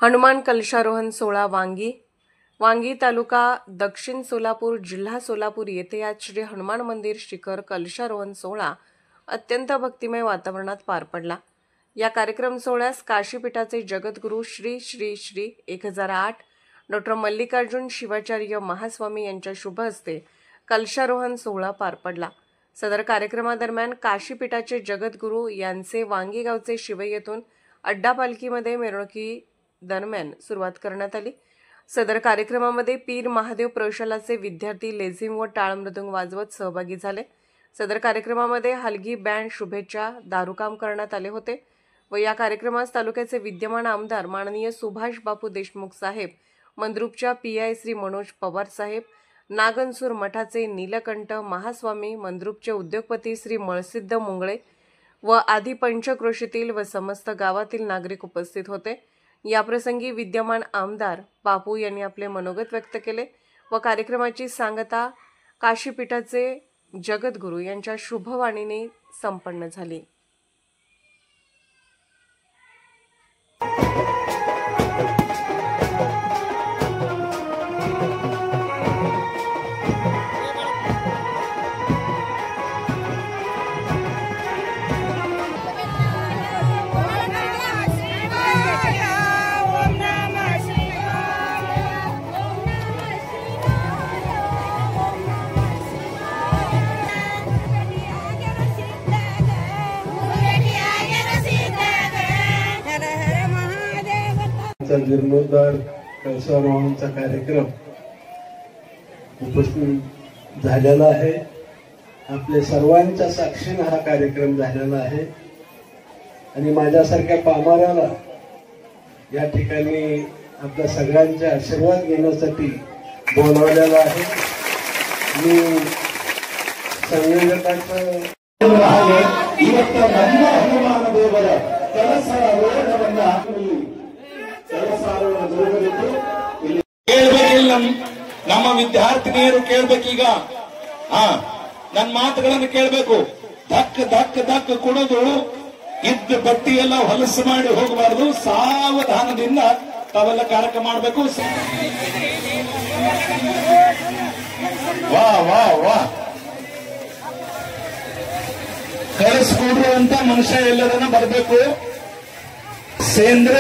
हनुमान कलशारोहण सोहळा वांगी तालुका दक्षिण सोलापूर जिल्हा सोलापूर येथे आज श्री हनुमान मंदिर शिखर कलशारोहण सोहळा अत्यंत भक्तिमय वातावरणात पार पडला। या कार्यक्रम सोहळ्यास काशीपीठाचे जगद्गुरू श्री श्री श्री 1008 डॉ मल्लिकार्जुन शिवाचार्य महास्वामी यांच्या शुभ हस्ते कलशारोहण सोहळा पार पडला। सदर कार्यक्रमादरम्यान काशीपीठाचे जगद्गुरू यांचे वांगी गावचे शिवय्येतून अड्डा पालखीमध्ये मिरवणुकी दरम्यान सुरुवात करण्यात आली। सदर कार्यक्रमामध्ये पीर महादेव प्रशालाचे विद्यार्थी लेझिम व टाळ मृदुंग वाजवत सहभागी झाले। सदर कार्यक्रमामध्ये हलगी बँड शुभेच्छा दारूकाम करण्यात आले होते व या कार्यक्रमास तालुक्याचे विद्यमान आमदार माननीय सुभाष बापू देशमुख साहेब, मंद्रुपच्या पीआय श्री मनोज पवार साहेब, नागनसूर मठाचे नीलकंठ महास्वामी, मंद्रुपचे उद्योगपती श्री मळसिद्ध मुंगळे व आदी पंचक्रोशीतील व समस्त गावातील नागरिक उपस्थित होते। या प्रसंगी विद्यमान आमदार बापू यांनी आपले मनोगत व्यक्त केले व कार्यक्रमाची सांगता काशीपीठाचे जगद्गुरू यांच्या शुभवाणीने संपन्न झाली। जीर्णोद्धार कलशारोहणचा कार्यक्रम उपस्थित झालेला आहे। आपल्या सर्वांच्या साक्षीने हा कार्यक्रम झालेला आहे आणि माझ्यासारख्या पामाराला या ठिकाणी आपल्या सगळ्यांचे आशीर्वाद घेण्यासाठी बोलावलेला आहे। मी संयोजकांचं हनुमान देवर ನಮ್ಮ ವಿದ್ಯಾರ್ಥಿನಿಯರು ಕೇಳಬೇಕೀಗ ನನ್ನ ಮಾತುಗಳನ್ನು ಕೇಳಬೇಕು। ಧಕ್ ಧಕ್ ಧಕ್ ಕುಡಿದು ಇದ್ದ ಬಟ್ಟಿ ಎಲ್ಲ ಹೊಲಸು ಮಾಡಿ ಹೋಗಬಾರದು, ಸಾವಧಾನದಿಂದ ತಾವೆಲ್ಲ ಕಾರ್ಯಕ್ರಮ ಮಾಡಬೇಕು। ವಾ ವಾ ವಾ ಕಳಿಸ್ಕೊಡ್ರು ಅಂತ ಮನುಷ್ಯ ಎಲ್ಲರನ್ನ ಬರಬೇಕು। ಸೇಂದ್ರ